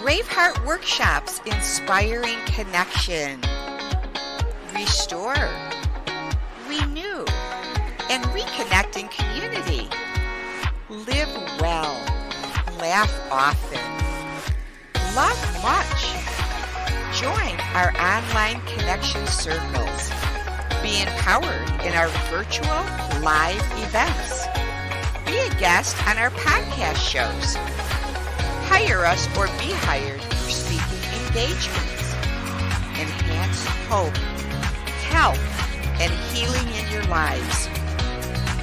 Braveheart Workshops, inspiring connection. Restore, renew, and reconnect in community. Live well, laugh often, love much. Join our online connection circles. Be empowered in our virtual live events. Be a guest on our podcast shows. Hire us or be hired for speaking engagements. Enhance hope, health, and healing in your lives.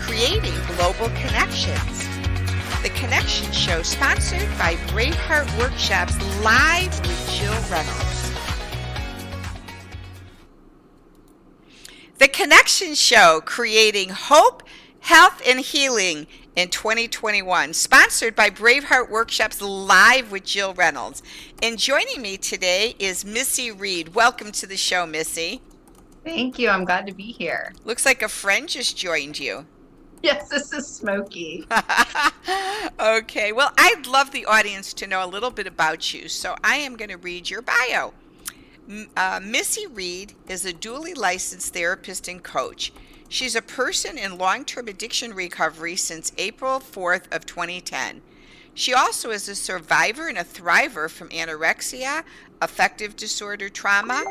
Creating global connections. The Connection Show, sponsored by Braveheart Workshops, live with Jill Reynolds. The Connection Show, creating hope, health, and healing in 2021, sponsored by Braveheart Workshops, live with Jill Reynolds. And joining me today is Missy Reed. Welcome to the show, Missy. Thank you. I'm glad to be here. Looks like a friend just joined you. Yes, this is Smokey. Okay, well, I'd love the audience to know a little bit about you, so I am going to read your bio. Missy Reed is a dually licensed therapist and coach. She's a person in long-term addiction recovery since April 4th of 2010. She also is a survivor and a thriver from anorexia, affective disorder trauma,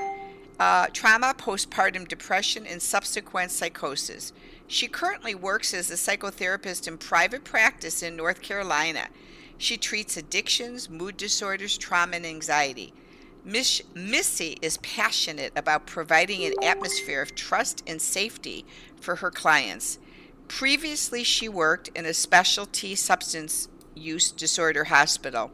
postpartum depression, and subsequent psychosis. She currently works as a psychotherapist in private practice in North Carolina. She treats addictions, mood disorders, trauma, and anxiety. Missy is passionate about providing an atmosphere of trust and safety for her clients. Previously, she worked in a specialty substance use disorder hospital.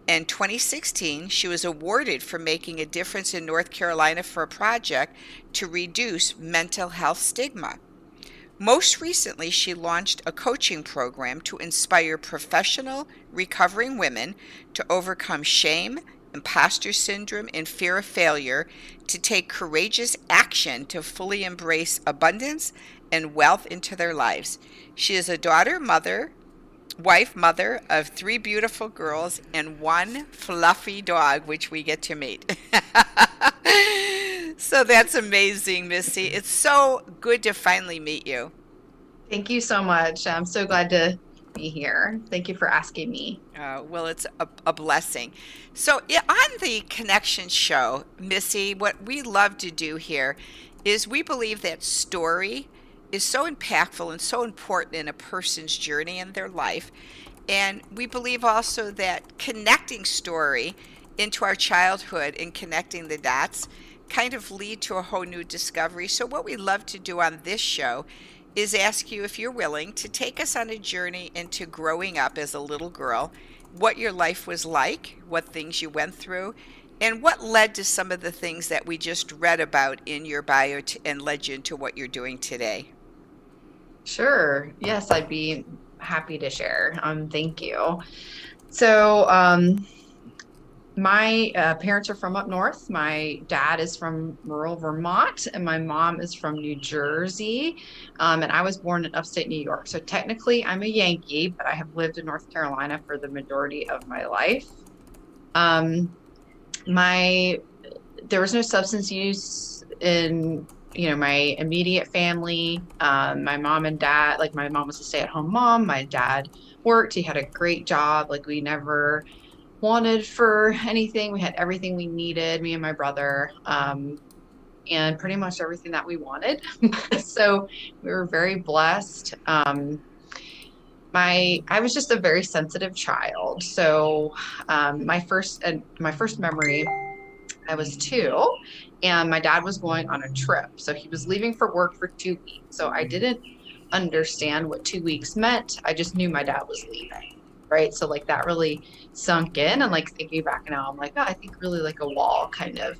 In 2016, she was awarded for making a difference in North Carolina for a project to reduce mental health stigma. Most recently, she launched a coaching program to inspire professional, recovering women to overcome shame, imposter syndrome, and fear of failure, to take courageous action to fully embrace abundance and wealth into their lives. She is a daughter, mother of 3 beautiful girls and 1 fluffy dog, which we get to meet. So that's amazing, Missy. It's so good to finally meet you. Thank you so much. I'm so glad to be here. Thank you for asking me. Well, it's a blessing. So on the Connection Show, Missy, what we love to do here is we believe that story is so impactful and so important in a person's journey in their life. And we believe also that connecting story into our childhood and connecting the dots kind of lead to a whole new discovery. So what we love to do on this show is ask you, if you're willing, to take us on a journey into growing up as a little girl, what your life was like, what things you went through, and what led to some of the things that we just read about in your bio and led you into what you're doing today. Sure. Yes, I'd be happy to share. Thank you. So, my parents are from up north. My dad is from rural Vermont, and my mom is from New Jersey. And I was born in upstate New York. So technically, I'm a Yankee, but I have lived in North Carolina for the majority of my life. There was no substance use in my immediate family. My mom and dad, like my mom was a stay-at-home mom. My dad worked. He had a great job. Like we never wanted for anything. We had everything we needed, me and my brother, and pretty much everything that we wanted. So we were very blessed. I was just a very sensitive child. So my first memory, I was 2, and my dad was going on a trip. So he was leaving for work for 2 weeks. So I didn't understand what 2 weeks meant. I just knew my dad was leaving. Right. So like that really sunk in, and like thinking back now, I'm like, oh, I think really like a wall kind of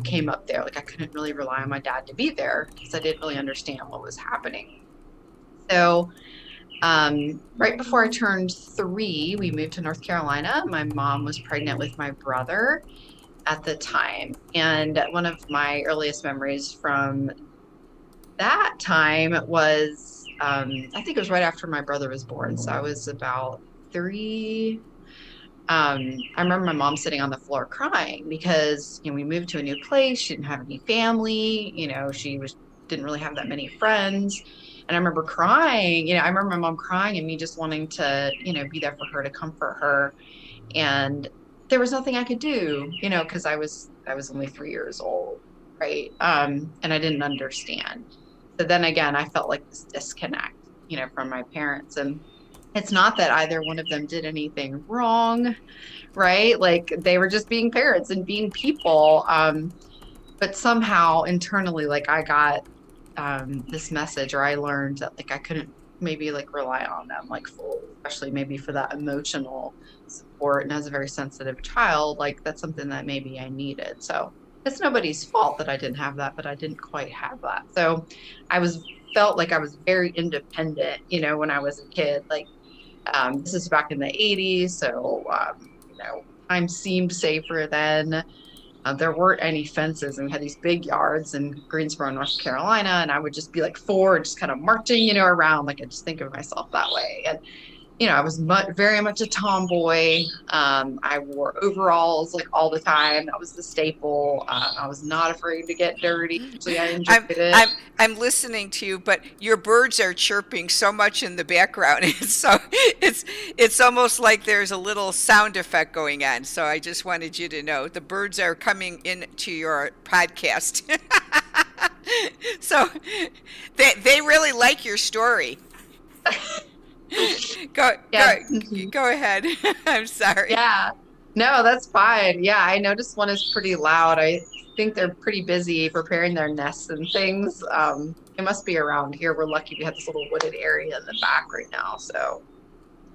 came up there. Like I couldn't really rely on my dad to be there because I didn't really understand what was happening. So right before I turned 3, we moved to North Carolina. My mom was pregnant with my brother at the time. And one of my earliest memories from that time was, I think it was right after my brother was born. So I was about 3. I remember my mom sitting on the floor crying because, we moved to a new place. She didn't have any family. Didn't really have that many friends. And I remember crying, I remember my mom crying and me just wanting to, be there for her, to comfort her. And there was nothing I could do, because I was only 3 years old. Right. And I didn't understand. So then again, I felt like this disconnect, from my parents. And it's not that either one of them did anything wrong, right? Like they were just being parents and being people. But somehow internally, like I got this message, or I learned that like I couldn't maybe like rely on them like fully, especially maybe for that emotional support. And as a very sensitive child, like that's something that maybe I needed. So it's nobody's fault that I didn't have that, but I didn't quite have that. So felt like I was very independent, when I was a kid. Like this is back in the 80s. So, time seemed safer then. There weren't any fences, and we had these big yards in Greensboro, North Carolina. And I would just be like 4, just kind of marching, around. Like I just think of myself that way. And, I was very much a tomboy. I wore overalls like all the time. That was the staple. I was not afraid to get dirty. Actually, I enjoyed it. I'm listening to you, but your birds are chirping so much in the background. It's almost like there's a little sound effect going on. So I just wanted you to know the birds are coming into your podcast. So they really like your story. Go ahead. I'm sorry. Yeah. No, that's fine. Yeah, I noticed one is pretty loud. I think they're pretty busy preparing their nests and things. It must be around here. We're lucky we have this little wooded area in the back right now. So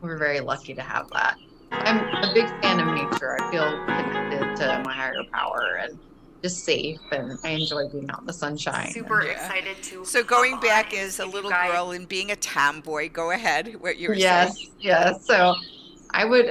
we're very lucky to have that. I'm a big fan of nature. I feel connected to my higher power and just safe, and I enjoy being out in the sunshine. Super excited to. So going back as a little girl and being a tomboy, go ahead. What you were saying? Yes. So I would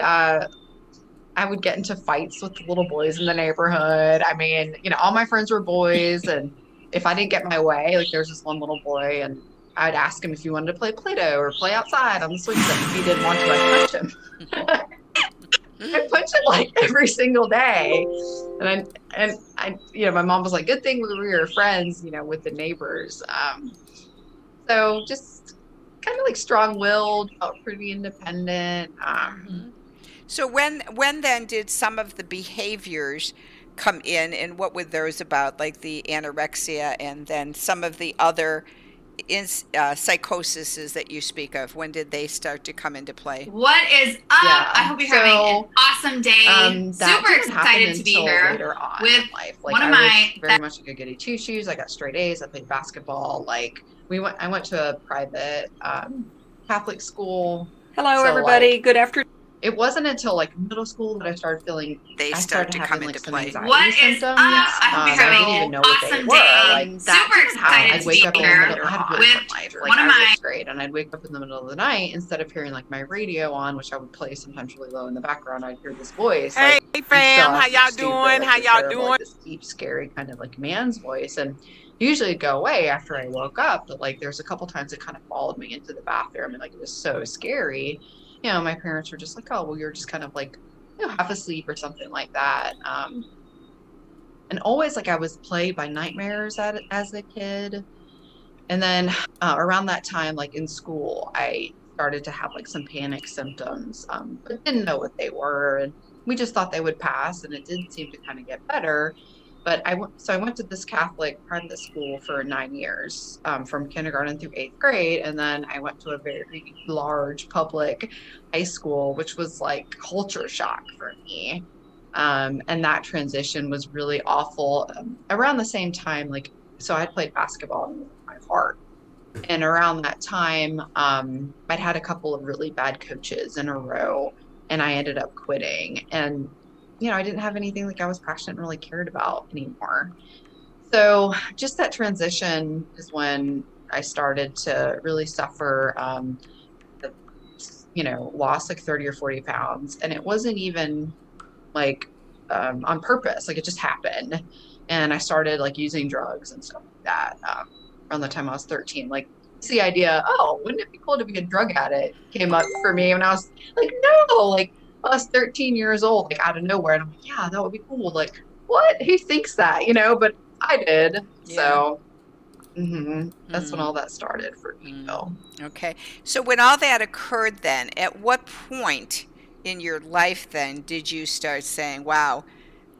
get into fights with the little boys in the neighborhood. I mean, all my friends were boys, and if I didn't get my way, like there's this one little boy, and I'd ask him if he wanted to play Play-Doh or play outside on the swing set. If he didn't want to, I'd punch him. I punch him like every single day. And I my mom was like, good thing we were your friends, with the neighbors. So just kind of like strong-willed, felt pretty independent. So when then did some of the behaviors come in, and what were those about, like the anorexia and then some of the other psychoses that you speak of? When did they start to come into play? What is up? Yeah. I hope you're having an awesome day. Super excited to be here with life. Like, I was very much like a goody two shoes. I got straight A's. I played basketball. Like I went to a private Catholic school. Hello, everybody. Good afternoon. It wasn't until like middle school that I started feeling they started to come into play. What is up? I hope you're having an awesome day. Super excited I'd wake up in the middle. I had a really fun life. Like, one of my grade, and I'd wake up in the middle of the night, instead of hearing like my radio on, which I would play sometimes really low in the background, I'd hear this voice. Hey, fam, how y'all doing? How y'all doing? Like, this deep, scary kind of like man's voice, and usually it'd go away after I woke up. But like there's a couple times it kind of followed me into the bathroom, and like it was so scary. My parents were just like, oh, well, you're just kind of like, half asleep or something like that. And always like I was plagued by nightmares as a kid. And then around that time, like in school, I started to have like some panic symptoms, but didn't know what they were. And we just thought they would pass, and it did seem to kind of get better. But I went to this Catholic private school for 9 years, from kindergarten through 8th grade. And then I went to a very large public high school, which was like culture shock for me. And that transition was really awful. Around the same time, so I played basketball in my heart. And around that time, I'd had a couple of really bad coaches in a row, and I ended up quitting. And I didn't have anything like I was passionate and really cared about anymore. So just that transition is when I started to really suffer, lost like 30 or 40 pounds. And it wasn't even like on purpose, like it just happened. And I started like using drugs and stuff like that around the time I was 13. Like the idea, oh, wouldn't it be cool to be a drug addict, came up for me. And I was like, no, like, us 13 years old, like out of nowhere. And I'm like, yeah, that would be cool. Like, what? Who thinks that? But I did. Yeah. So that's when all that started for me. Okay. So when all that occurred then, at what point in your life then did you start saying, wow,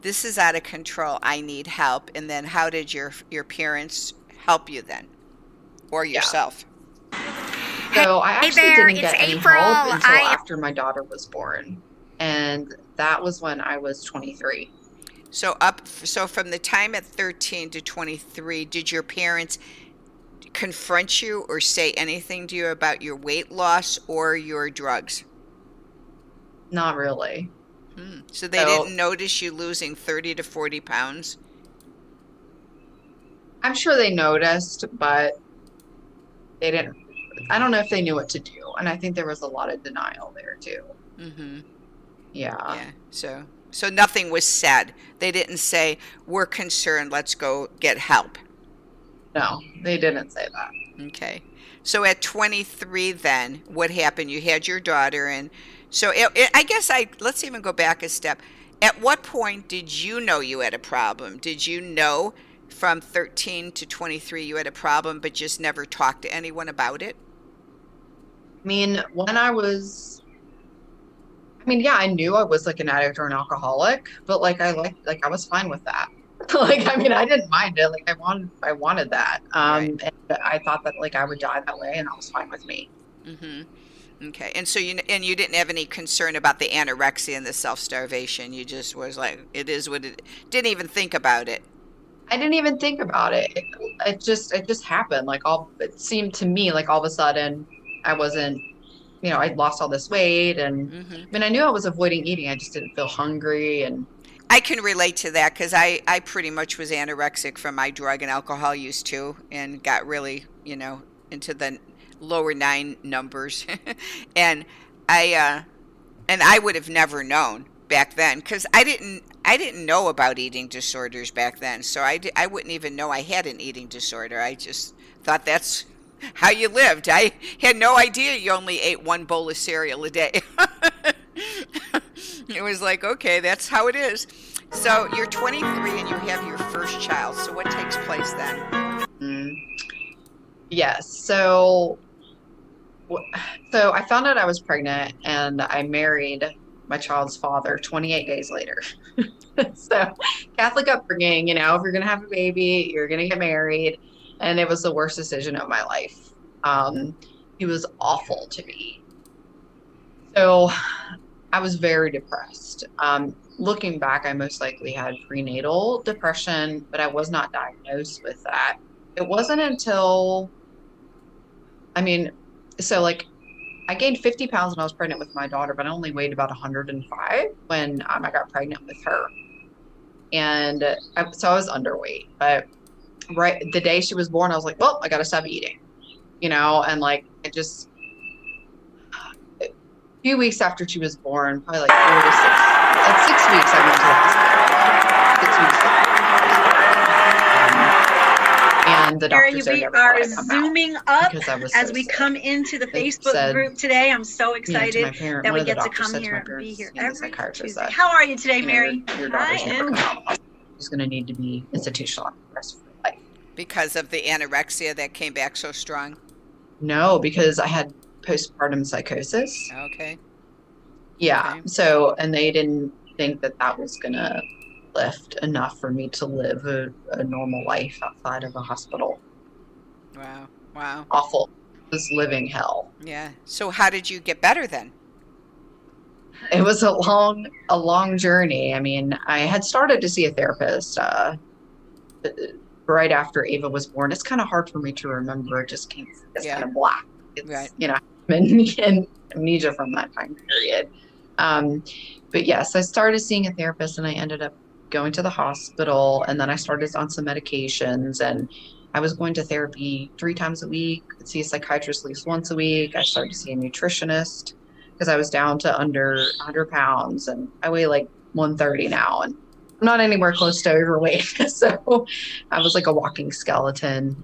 this is out of control, I need help? And then how did your parents help you then? Or yourself? So I actually didn't get any help until after my daughter was born. And that was when I was 23. So from the time at 13 to 23, did your parents confront you or say anything to you about your weight loss or your drugs? Not really. So they didn't notice you losing 30 to 40 pounds? I'm sure they noticed, but they didn't. I don't know if they knew what to do. And I think there was a lot of denial there too. Yeah. So nothing was said. They didn't say, we're concerned, let's go get help. No, they didn't say that. Okay. So at 23 then, what happened? You had your daughter, and so I guess let's even go back a step. At what point did you know you had a problem? Did you know from 13 to 23 you had a problem, but just never talked to anyone about it? I mean, yeah, I knew I was like an addict or an alcoholic, but I was fine with that. I didn't mind it. Like I wanted that. Right. And I thought that I would die that way, and that was fine with me. Okay. And so you didn't have any concern about the anorexia and the self-starvation. You just was like, it is what it, didn't even think about it. I didn't even think about it. It just happened. It seemed to me like all of a sudden I wasn't, I'd lost all this weight, and I knew I was avoiding eating. I just didn't feel hungry. And I can relate to that because I pretty much was anorexic from my drug and alcohol use too, and got really, into the lower 9 numbers. and I would have never known back then because I didn't know about eating disorders back then. So I wouldn't even know I had an eating disorder. I just thought that's how you lived. I had no idea you only ate 1 bowl of cereal a day. It was like, okay, that's how it is. So you're 23 and you have your first child. So what takes place then? Yes. So I found out I was pregnant, and I married my child's father 28 days later. So Catholic upbringing, if you're going to have a baby, you're going to get married. And it was the worst decision of my life. He was awful to me. So I was very depressed. Looking back, I most likely had prenatal depression, but I was not diagnosed with that. It wasn't until, I gained 50 pounds when I was pregnant with my daughter, but I only weighed about 105 when I got pregnant with her. And so I was underweight, but right the day she was born, I was like, well, I got to stop eating, and a few weeks after she was born, probably 4 to 6, at 6 weeks, I went to the hospital. 6 weeks. And the doctor said, we are zooming up as we come into the Facebook group today. I'm so excited that we get to come here and be here every Tuesday. How are you today, Mary? I am. She's going to need to be institutionalized the rest of her life. Because of the anorexia that came back so strong? No, because I had postpartum psychosis. Okay. Yeah. Okay. So, and they didn't think that was going to lift enough for me to live a normal life outside of a hospital. Wow. Awful. It was living hell. Yeah. So how did you get better then? It was a long journey. I had started to see a therapist right after Ava was born. It's kind of hard for me to remember. It just came, it's kind of black. It's, right. And amnesia from that time period. But yes, I started seeing a therapist, and I ended up going to the hospital, and then I started on some medications, and I was going to therapy 3 times a week. I'd see a psychiatrist at least once a week. I started to see a nutritionist because I was down to under 100 pounds, and I weigh 130 now, and I'm not anywhere close to overweight. So I was like a walking skeleton.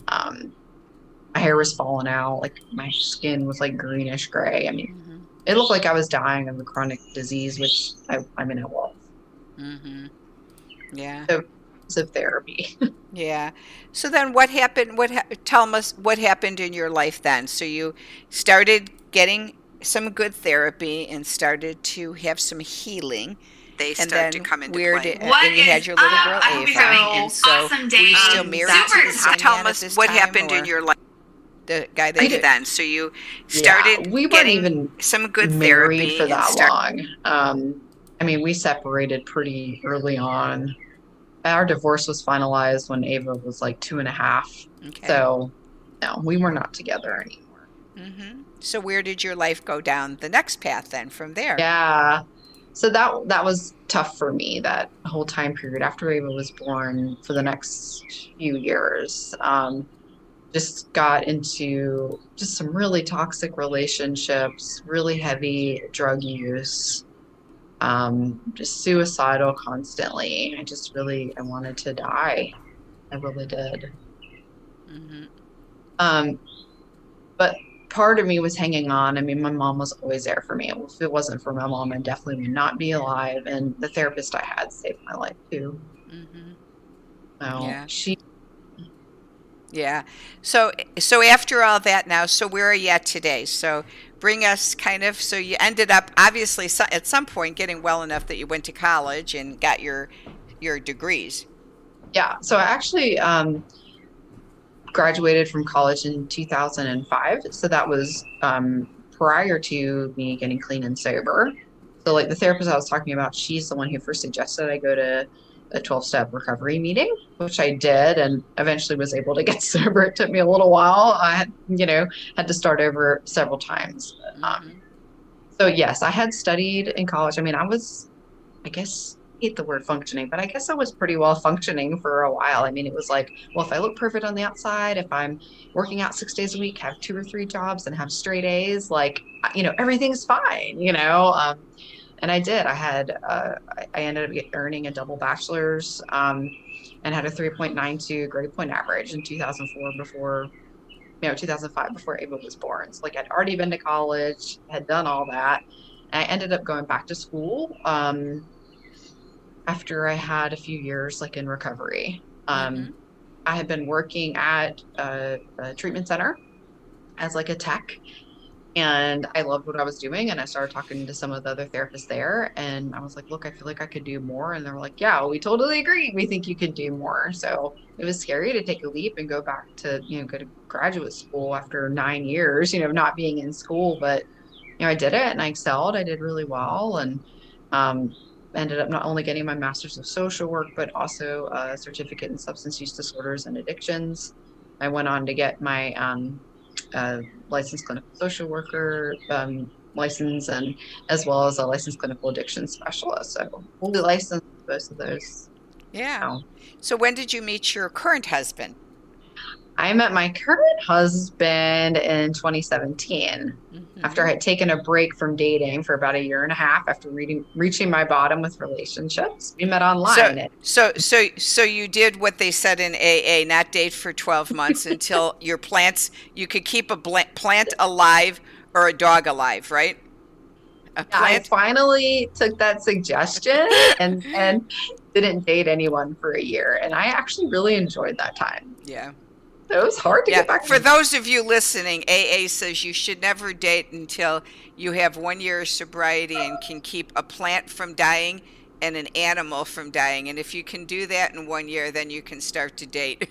My hair was falling out. My skin was greenish gray. it looked like I was dying of a chronic disease, which I was. Mm-hmm. Yeah. So therapy. Yeah. So then what happened? Tell us what happened in your life then. So you started getting some good therapy and started to have some healing. They started to come into play. And you had your little girl Ava. And so awesome day. Were you still married to the same man at this what time, happened in or your life? the guy that you then? So you started we weren't getting even some good married therapy for that long. I mean, we separated pretty early on. Our divorce was finalized when Ava was like 2.5. Okay. So no, we were not together anymore. Mm-hmm. So where did your life go down the next path then from there? Yeah. So that was tough for me, that whole time period after Ava was born. For the next few years, just got into just some really toxic relationships, really heavy drug use, just suicidal constantly. I wanted to die. I really did. Mm-hmm. But part of me was hanging on. I mean, my mom was always there for me. If it wasn't for my mom, I definitely would not be alive. And the therapist I had saved my life too. Mm-hmm. So yeah. So after all that now, so where are you at today? So bring us so you ended up obviously at some point getting well enough that you went to college and got your degrees. Yeah. So I actually graduated from college in 2005. So that was prior to me getting clean and sober. So like the therapist I was talking about, she's the one who first suggested I go to a 12-step recovery meeting, which I did, and eventually was able to get sober. It took me a little while. I had to start over several times. So yes, I had studied in college. I mean, I hate the word functioning, but I guess I was pretty well functioning for a while. I mean, it was like, well, if I look perfect on the outside, if I'm working out 6 days a week, have 2 or 3 jobs and have straight A's, like, everything's fine, and I did. I ended up earning a double bachelor's, and had a 3.92 grade point average in 2005 before Ava was born. So like I'd already been to college, had done all that. And I ended up going back to school, after I had a few years like in recovery. I had been working at a treatment center as like a tech, and I loved what I was doing. And I started talking to some of the other therapists there, and I was like, look, I feel like I could do more. And they were like, yeah, we totally agree. We think you can do more. So it was scary to take a leap and go back to, go to graduate school after 9 years, not being in school. But, I did it, and I excelled. I did really well. And, ended up not only getting my master's of social work, but also a certificate in substance use disorders and addictions. I went on to get my licensed clinical social worker license, and as well as a licensed clinical addiction specialist. So fully licensed both of those. Yeah. So when did you meet your current husband? I met my current husband in 2017, after I had taken a break from dating for about 1.5 years after reaching my bottom with relationships. We met online. So you did what they said in AA, not date for 12 months until you could keep a plant alive or a dog alive, right? I finally took that suggestion and didn't date anyone for 1 year. And I actually really enjoyed that time. Yeah. It was hard to get back. For those of you listening, AA says you should never date until you have 1 year of sobriety and can keep a plant from dying and an animal from dying. And if you can do that in 1 year, then you can start to date.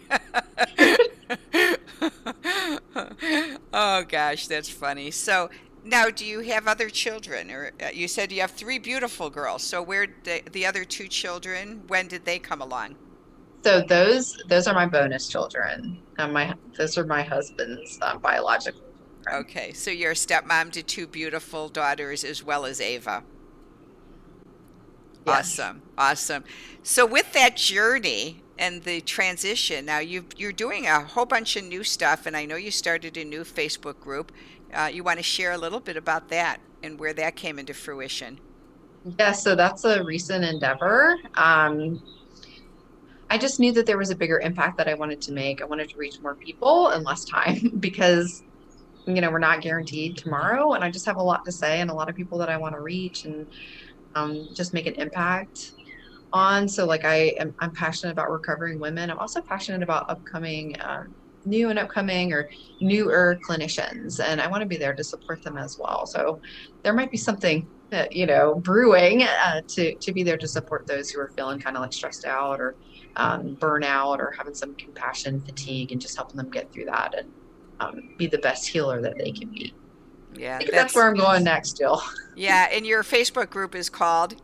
Oh, gosh, that's funny. So now, do you have other children? Or you said you have 3 beautiful girls. So where the other 2 children, when did they come along? So those are my bonus children. Those are my husband's biological children. Okay, so you're a stepmom to 2 beautiful daughters as well as Ava. Yes. Awesome. So with that journey and the transition, now you're doing a whole bunch of new stuff, and I know you started a new Facebook group. You want to share a little bit about that and where that came into fruition? Yeah, so that's a recent endeavor. I just knew that there was a bigger impact that I wanted to make. I wanted to reach more people in less time, because we're not guaranteed tomorrow, and I just have a lot to say and a lot of people that I want to reach and just make an impact on. So like I'm passionate about recovering women. I'm also passionate about upcoming new and upcoming or newer clinicians, and I want to be there to support them as well. So there might be something that brewing to be there to support those who are feeling kind of like stressed out or burnout or having some compassion fatigue, and just helping them get through that and be the best healer that they can be. Yeah, I think that's where I'm going next, Jill. Yeah, and your Facebook group is called?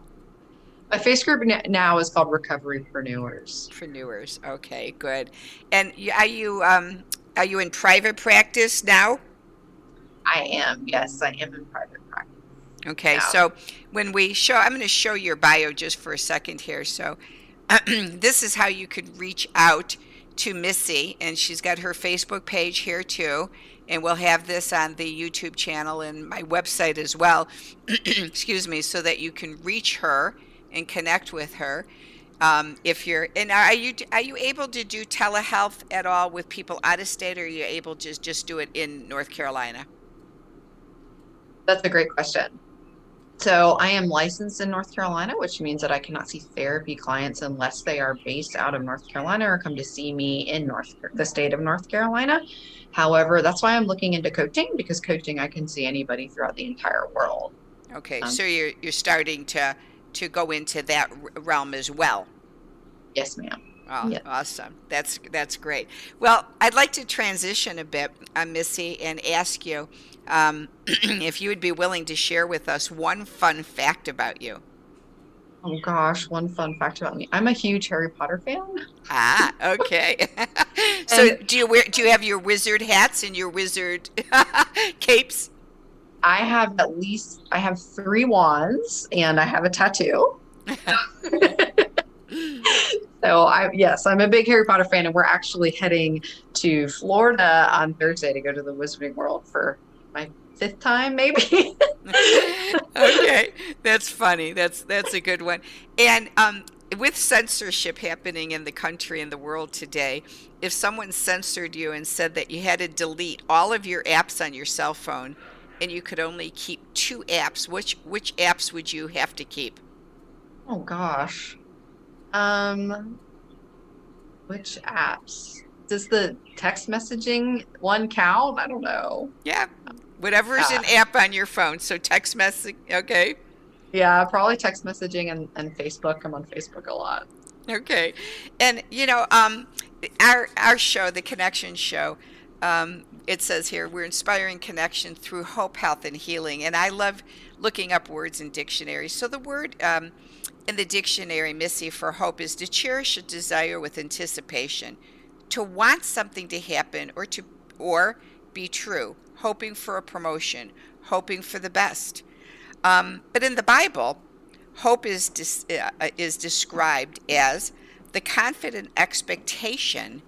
My Facebook group now is called Recoverypreneurs. Preneurs. Okay, good. And are you in private practice now? I am. Yes, I am in private practice. Okay, now. So when we show, I'm going to show your bio just for a second here. So this is how you could reach out to Missy, and she's got her Facebook page here too. And we'll have this on the YouTube channel and my website as well. Excuse me, so that you can reach her and connect with her. If you're, and are you able to do telehealth at all with people out of state, or are you able to just do it in North Carolina? That's a great question. So I am licensed in North Carolina, which means that I cannot see therapy clients unless they are based out of North Carolina or come to see me in the state of North Carolina. However, that's why I'm looking into coaching, because coaching, I can see anybody throughout the entire world. Okay, so you're starting to go into that realm as well. Yes, ma'am. Oh, yeah. Awesome. That's great. Well, I'd like to transition a bit, Missy, and ask you if you would be willing to share with us one fun fact about you. Oh gosh, one fun fact about me. I'm a huge Harry Potter fan. Ah, okay. So do you have your wizard hats and your wizard capes? I have 3 wands and I have a tattoo. So I'm a big Harry Potter fan, and we're actually heading to Florida on Thursday to go to the Wizarding World for my 5th time, maybe. Okay, that's funny. That's a good one. And with censorship happening in the country and the world today, if someone censored you and said that you had to delete all of your apps on your cell phone and you could only keep 2 apps, which apps would you have to keep? Oh gosh. Which apps? Does the text messaging one count? I don't know. Yeah, whatever is an app on your phone. So text message, okay. Yeah, probably text messaging and Facebook. I'm on Facebook a lot. Okay. And, our show, the Connection Show, it says here, we're inspiring connection through hope, health, and healing. And I love looking up words in dictionaries. So the word in the dictionary, Missy, for hope is to cherish a desire with anticipation, to want something to happen or be true, hoping for a promotion, hoping for the best. But in the Bible, hope is described as the confident expectation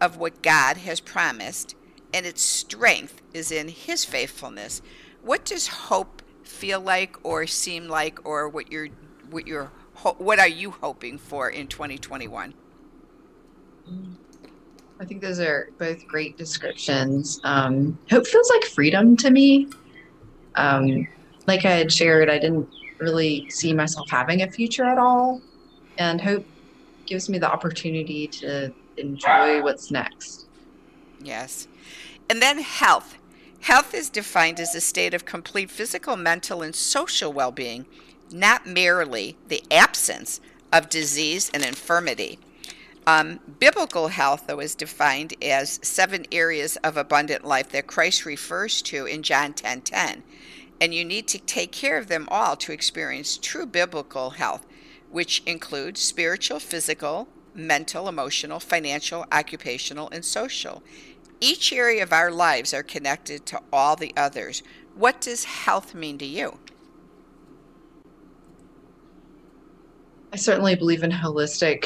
of what God has promised, and its strength is in His faithfulness. What does hope feel like, or seem like, or what are you hoping for in 2021? I think those are both great descriptions. Hope feels like freedom to me. Like I had shared, I didn't really see myself having a future at all. And hope gives me the opportunity to enjoy what's next. Yes. And then health. Health is defined as a state of complete physical, mental, and social well-being, not merely the absence of disease and infirmity. Biblical health, though, is defined as 7 areas of abundant life that Christ refers to in John 10:10. And you need to take care of them all to experience true biblical health, which includes spiritual, physical, mental, emotional, financial, occupational, and social. Each area of our lives are connected to all the others. What does health mean to you? I certainly believe in holistic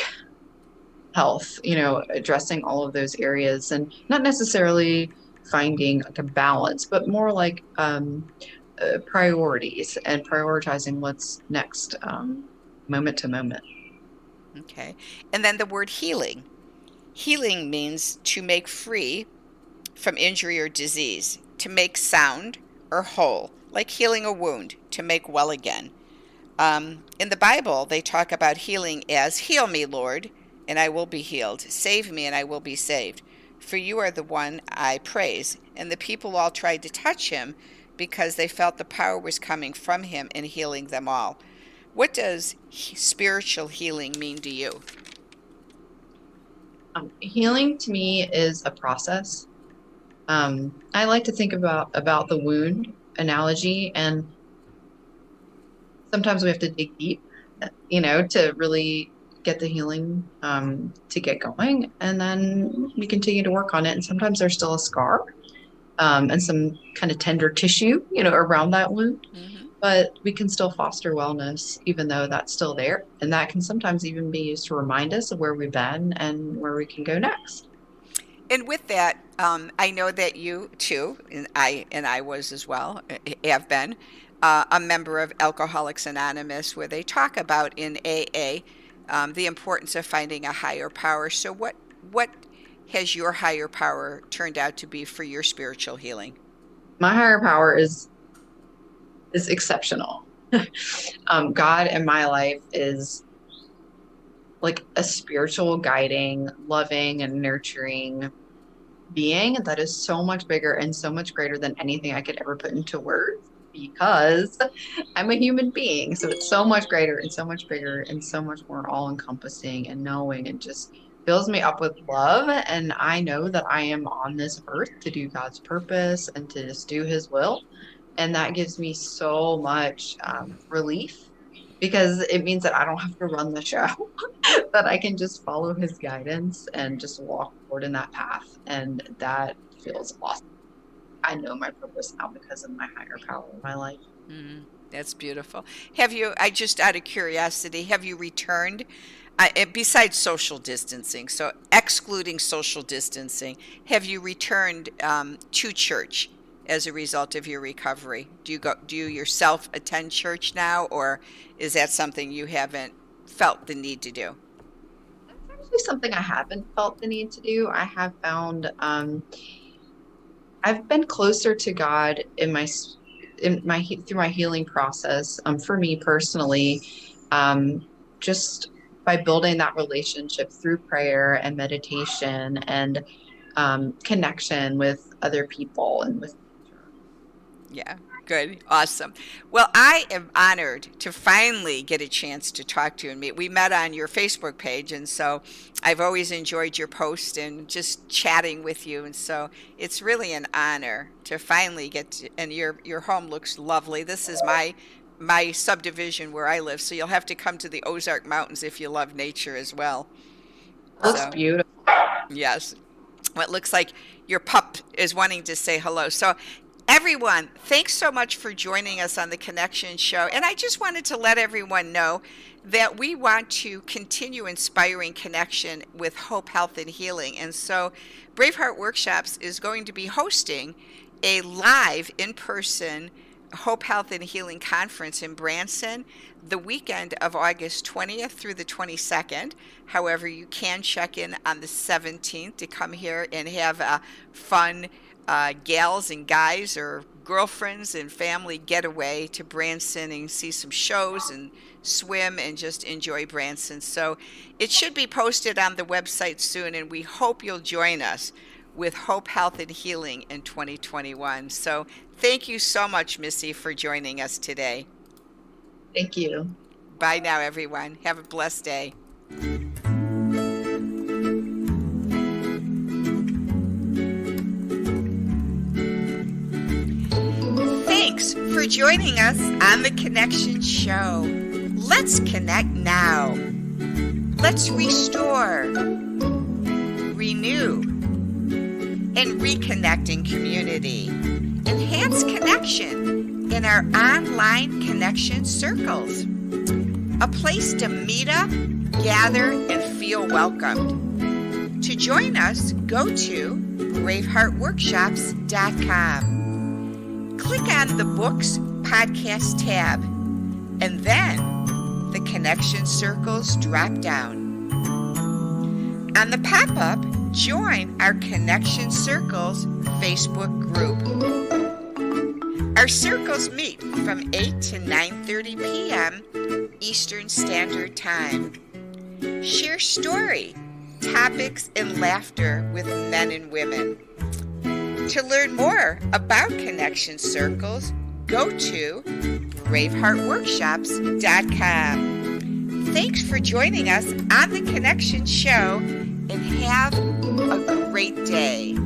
health, addressing all of those areas, and not necessarily finding like a balance, but more like priorities and prioritizing what's next, moment to moment. Okay. And then the word healing. Healing means to make free from injury or disease. to make sound, or whole, like healing a wound, to make well again. In the Bible, they talk about healing as, heal me, Lord, and I will be healed. Save me, and I will be saved. For you are the one I praise. And the people all tried to touch him because they felt the power was coming from him and healing them all. What does spiritual healing mean to you? Healing to me is a process. I like to think about the wound analogy, and sometimes we have to dig deep, to really get the healing to get going, and then we continue to work on it. And sometimes there's still a scar and some kind of tender tissue, around that wound. Mm-hmm. But we can still foster wellness, even though that's still there. And that can sometimes even be used to remind us of where we've been and where we can go next. And with that, I know that you too, and I was as well, have been a member of Alcoholics Anonymous, where they talk about in AA the importance of finding a higher power. So what has your higher power turned out to be for your spiritual healing? My higher power is exceptional. God in my life is like a spiritual, guiding, loving, and nurturing being that is so much bigger and so much greater than anything I could ever put into words, because I'm a human being. So it's so much greater and so much bigger and so much more all-encompassing and knowing, and just fills me up with love. And I know that I am on this earth to do God's purpose and to just do his will. And that gives me so much relief, because it means that I don't have to run the show, that I can just follow his guidance and just walk forward in that path. And that feels awesome. I know my purpose now because of my higher power in my life. Mm, that's beautiful. I just out of curiosity, have you returned, besides social distancing, so excluding social distancing, have you returned to church as a result of your recovery? Do you yourself attend church now, or is that something you haven't felt the need to do? That's actually something I haven't felt the need to do. I have found I've been closer to God through my healing process. For me personally, just by building that relationship through prayer and meditation and connection with other people and with. Yeah, good. Awesome. Well, I am honored to finally get a chance to talk to you and meet. We met on your Facebook page, and so I've always enjoyed your post and just chatting with you. And so it's really an honor to finally get to, and your home looks lovely. This is my subdivision where I live, so you'll have to come to the Ozark Mountains if you love nature as well. Looks beautiful. Yes. Well, it looks like your pup is wanting to say hello. So everyone, thanks so much for joining us on the Connection Show. And I just wanted to let everyone know that we want to continue inspiring connection with hope, health, and healing. And so Braveheart Workshops is going to be hosting a live in-person Hope, Health, and Healing Conference in Branson the weekend of August 20th through the 22nd. However, you can check in on the 17th to come here and have a fun gals and guys or girlfriends and family getaway to Branson and see some shows and swim and just enjoy Branson. So it should be posted on the website soon, and we hope you'll join us with Hope, Health, and Healing in 2021. So thank you so much, Missy, for joining us today. Thank you. Bye now, everyone. Have a blessed day. Thanks for joining us on the Connection Show. Let's connect now. Let's restore, renew, and reconnect in community. Enhance connection in our online connection circles. A place to meet up, gather, and feel welcomed. To join us, go to braveheartworkshops.com. Click on the Books Podcast tab, and then the Connection Circles drop down. On the pop-up, join our Connection Circles Facebook group. Our circles meet from 8 to 9:30 p.m. Eastern Standard Time. Share story, topics, and laughter with men and women. To learn more about Connection Circles, go to braveheartworkshops.com. Thanks for joining us on the Connection Show, and have a great day.